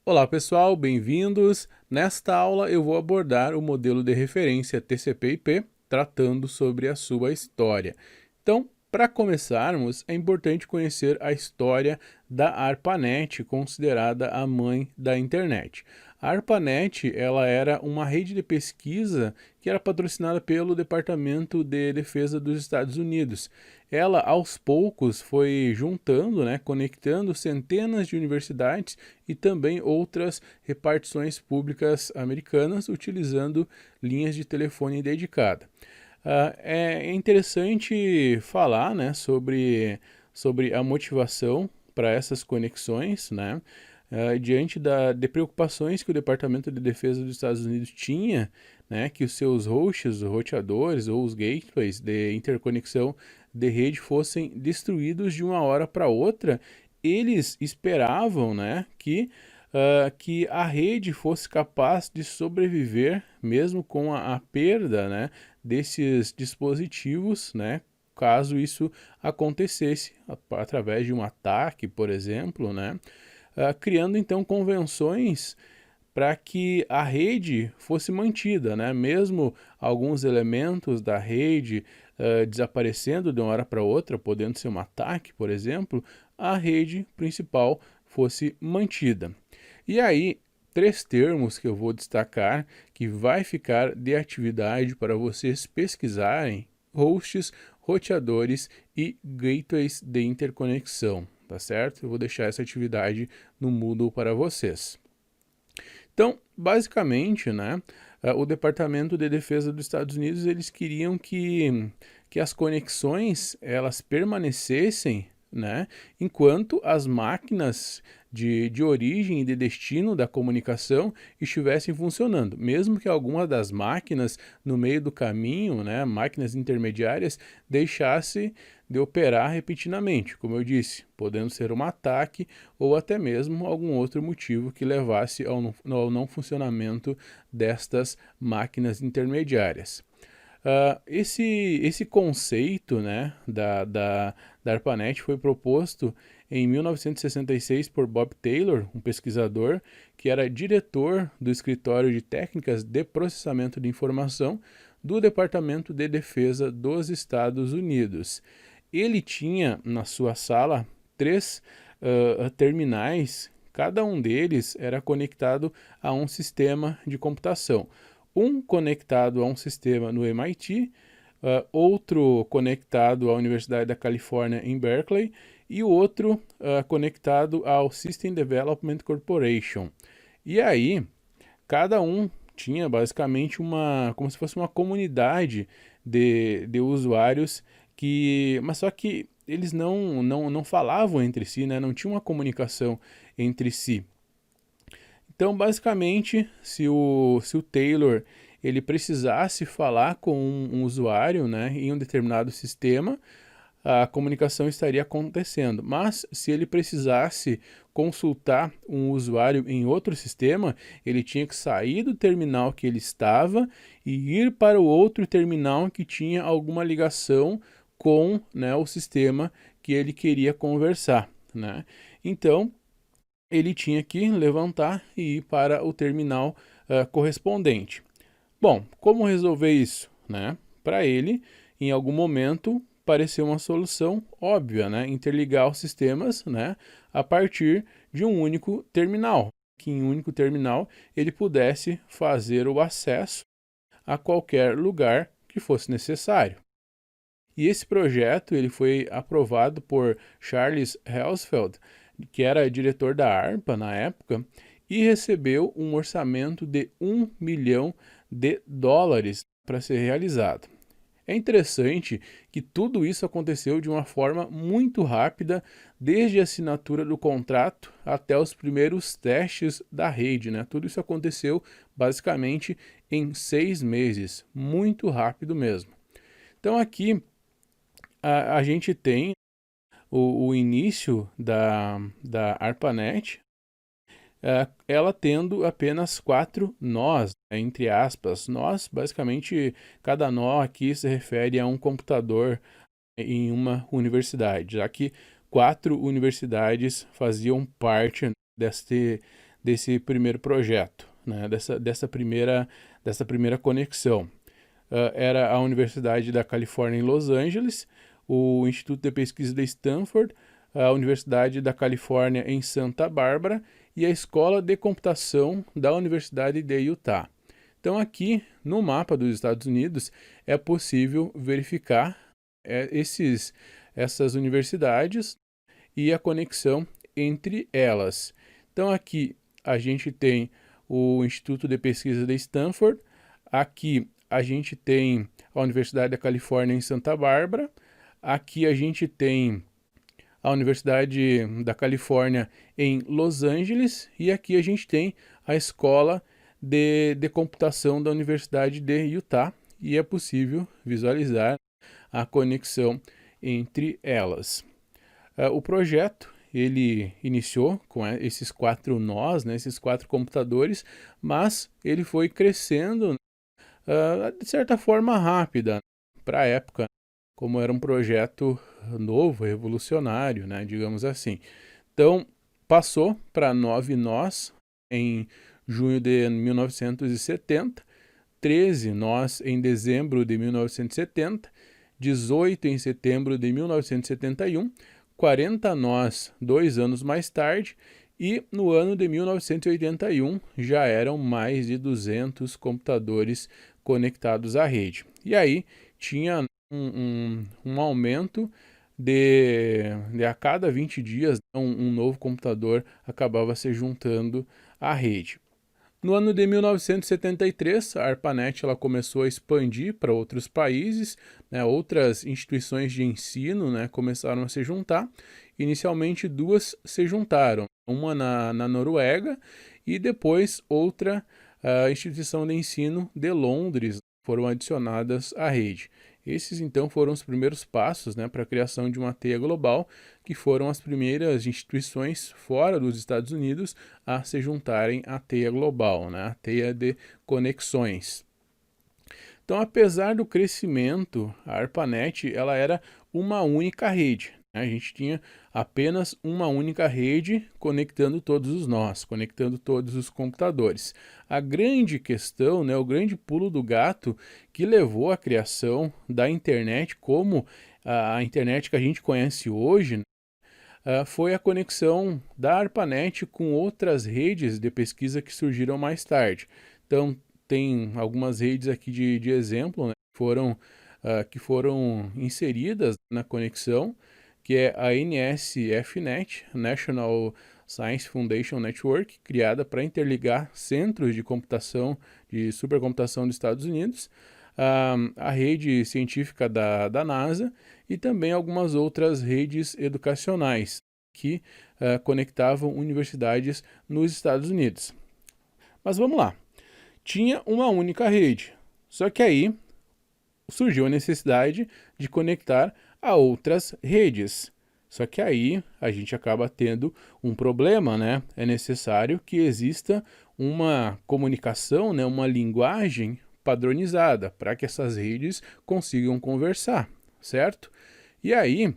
Olá pessoal, bem-vindos. Nesta aula eu vou abordar o modelo de referência TCP/IP, tratando sobre a sua história. Então, para começarmos, é importante conhecer a história da ARPANET, considerada a mãe da internet. A ARPANET, ela era uma rede de pesquisa que era patrocinada pelo Departamento de Defesa dos Estados Unidos. Ela, aos poucos, foi juntando, conectando centenas de universidades e também outras repartições públicas americanas, utilizando linhas de telefone dedicada. É interessante falar, sobre a motivação para essas conexões, diante de preocupações que o Departamento de Defesa dos Estados Unidos tinha, que os seus hosts, os roteadores ou os gateways de interconexão de rede fossem destruídos de uma hora para outra. Eles esperavam, que a rede fosse capaz de sobreviver mesmo com a perda, desses dispositivos, caso isso acontecesse através de um ataque, por exemplo, criando então convenções para que a rede fosse mantida, mesmo alguns elementos da rede desaparecendo de uma hora para outra, podendo ser um ataque, por exemplo, a rede principal fosse mantida. E aí, três termos que eu vou destacar que vai ficar de atividade para vocês pesquisarem: hosts, roteadores e gateways de interconexão, tá certo? Eu vou deixar essa atividade no Moodle para vocês. Então, basicamente, o Departamento de Defesa dos Estados Unidos, eles queriam que as conexões elas permanecessem, enquanto as máquinas de origem e de destino da comunicação estivessem funcionando. Mesmo que alguma das máquinas no meio do caminho, máquinas intermediárias, deixasse de operar repetidamente, como eu disse, podendo ser um ataque ou até mesmo algum outro motivo que levasse ao não funcionamento destas máquinas intermediárias. Esse conceito, da ARPANET foi proposto em 1966 por Bob Taylor, um pesquisador que era diretor do Escritório de Técnicas de Processamento de Informação do Departamento de Defesa dos Estados Unidos. Ele tinha na sua sala três terminais, cada um deles era conectado a um sistema de computação. Um conectado a um sistema no MIT, outro conectado à Universidade da Califórnia em Berkeley e o outro conectado ao System Development Corporation. E aí, cada um tinha basicamente como se fosse uma comunidade de usuários mas só que eles não falavam entre si, não tinha uma comunicação entre si. Então, basicamente, se o Taylor ele precisasse falar com um usuário, em um determinado sistema, a comunicação estaria acontecendo. Mas se ele precisasse consultar um usuário em outro sistema, ele tinha que sair do terminal que ele estava e ir para o outro terminal que tinha alguma ligação com, o sistema que ele queria conversar, Então, ele tinha que levantar e ir para o terminal correspondente. Bom, como resolver isso? Para ele, em algum momento, pareceu uma solução óbvia, interligar os sistemas, a partir de um único terminal, que em um único terminal ele pudesse fazer o acesso a qualquer lugar que fosse necessário. E esse projeto ele foi aprovado por Charles Helsfeld, que era diretor da ARPA na época, e recebeu um orçamento de $1 milhão para ser realizado. É interessante que tudo isso aconteceu de uma forma muito rápida, desde a assinatura do contrato até os primeiros testes da rede. Tudo isso aconteceu basicamente em 6 meses, muito rápido mesmo. Então aqui a gente tem o início da ARPANET, ela tendo apenas 4 nós, entre aspas. Nós, basicamente, cada nó aqui se refere a um computador em uma universidade, já que 4 universidades faziam parte desse primeiro projeto, né, dessa primeira conexão. Era a Universidade da Califórnia em Los Angeles, o Instituto de Pesquisa de Stanford, a Universidade da Califórnia em Santa Bárbara e a Escola de Computação da Universidade de Utah. Então aqui no mapa dos Estados Unidos é possível verificar essas universidades e a conexão entre elas. Então aqui a gente tem o Instituto de Pesquisa de Stanford, aqui a gente tem a Universidade da Califórnia em Santa Bárbara, aqui a gente tem a Universidade da Califórnia em Los Angeles e aqui a gente tem a Escola de Computação da Universidade de Utah e é possível visualizar a conexão entre elas. O projeto ele iniciou com esses 4 nós, né, esses 4 computadores, mas ele foi crescendo de certa forma rápida para a época, como era um projeto novo, revolucionário, né, digamos assim. Então, passou para 9 nós em junho de 1970, 13 nós em dezembro de 1970, 18 em setembro de 1971, 40 nós 2 anos mais tarde, e no ano de 1981 já eram mais de 200 computadores conectados à rede. E aí tinha um aumento de a cada 20 dias um novo computador acabava se juntando à rede. No ano de 1973, a ARPANET ela começou a expandir para outros países, né, outras instituições de ensino, né, começaram a se juntar. Inicialmente 2 se juntaram, uma na Noruega e depois outra instituição de ensino de Londres foram adicionadas à rede. Esses então foram os primeiros passos, né, para a criação de uma teia global, que foram as primeiras instituições fora dos Estados Unidos a se juntarem à teia global, né, a teia de conexões. Então, apesar do crescimento, a ARPANET ela era uma única rede. A gente tinha apenas uma única rede conectando todos os nós, conectando todos os computadores. A grande questão, né, o grande pulo do gato que levou à criação da internet como a internet que a gente conhece hoje, foi a conexão da ARPANET com outras redes de pesquisa que surgiram mais tarde. Então, tem algumas redes aqui de exemplo, né, que foram inseridas na conexão, que é a NSFNet, National Science Foundation Network, criada para interligar centros de computação, de supercomputação dos Estados Unidos, a rede científica da NASA e também algumas outras redes educacionais que conectavam universidades nos Estados Unidos. Mas vamos lá, tinha uma única rede, só que aí surgiu a necessidade de conectar a outras redes. Só que aí a gente acaba tendo um problema, né? É necessário que exista uma comunicação, né? Uma linguagem padronizada para que essas redes consigam conversar, certo? E aí,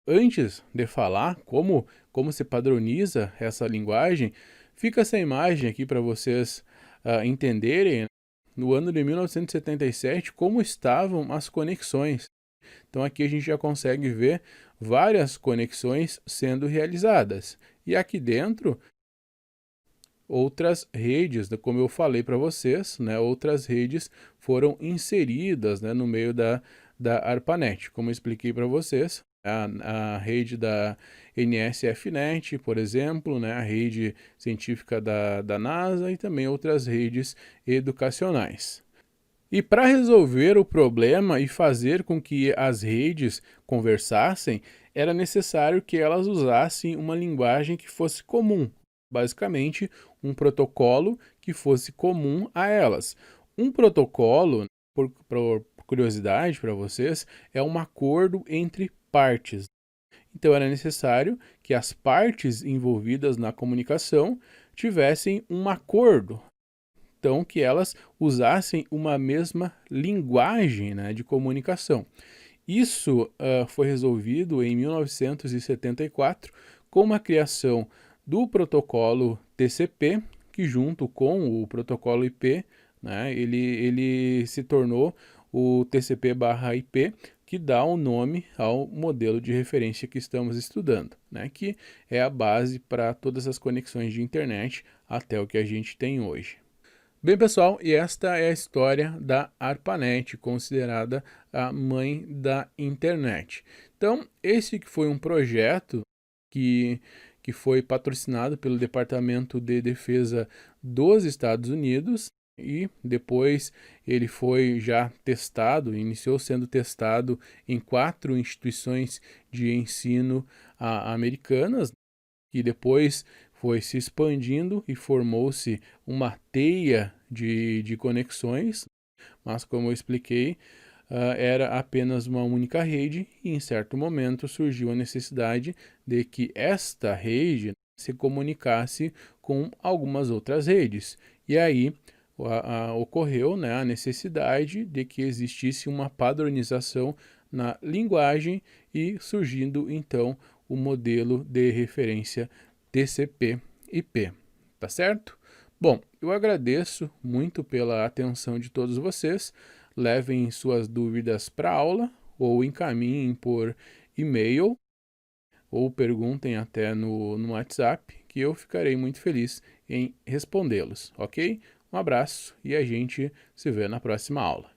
antes de falar como se padroniza essa linguagem, fica essa imagem aqui para vocês entenderem, no ano de 1977, como estavam as conexões. Então aqui a gente já consegue ver várias conexões sendo realizadas. E aqui dentro, outras redes, como eu falei para vocês, né, outras redes foram inseridas, né, no meio da ARPANET. Como eu expliquei para vocês, a rede da NSFNet, por exemplo, né, a rede científica da NASA e também outras redes educacionais. E para resolver o problema e fazer com que as redes conversassem, era necessário que elas usassem uma linguagem que fosse comum, basicamente um protocolo que fosse comum a elas. Um protocolo, por curiosidade para vocês, é um acordo entre partes. Então era necessário que as partes envolvidas na comunicação tivessem um acordo. Então, que elas usassem uma mesma linguagem, né, de comunicação. Isso foi resolvido em 1974 com a criação do protocolo TCP, que junto com o protocolo IP, né, ele se tornou o TCP/IP, que dá o nome ao modelo de referência que estamos estudando, né, que é a base para todas as conexões de internet até o que a gente tem hoje. Bem, pessoal, e esta é a história da ARPANET, considerada a mãe da internet. Então, esse que foi um projeto que foi patrocinado pelo Departamento de Defesa dos Estados Unidos e depois ele foi já testado, iniciou sendo testado em 4 instituições de ensino americanas, e depois foi se expandindo e formou-se uma teia de conexões, mas como eu expliquei, era apenas uma única rede e em certo momento surgiu a necessidade de que esta rede se comunicasse com algumas outras redes. E aí ocorreu, né, a necessidade de que existisse uma padronização na linguagem e surgindo então o modelo de referência TCP/IP, tá certo? Bom, eu agradeço muito pela atenção de todos vocês. Levem suas dúvidas para a aula ou encaminhem por e-mail ou perguntem até no WhatsApp, que eu ficarei muito feliz em respondê-los, ok? Um abraço e a gente se vê na próxima aula.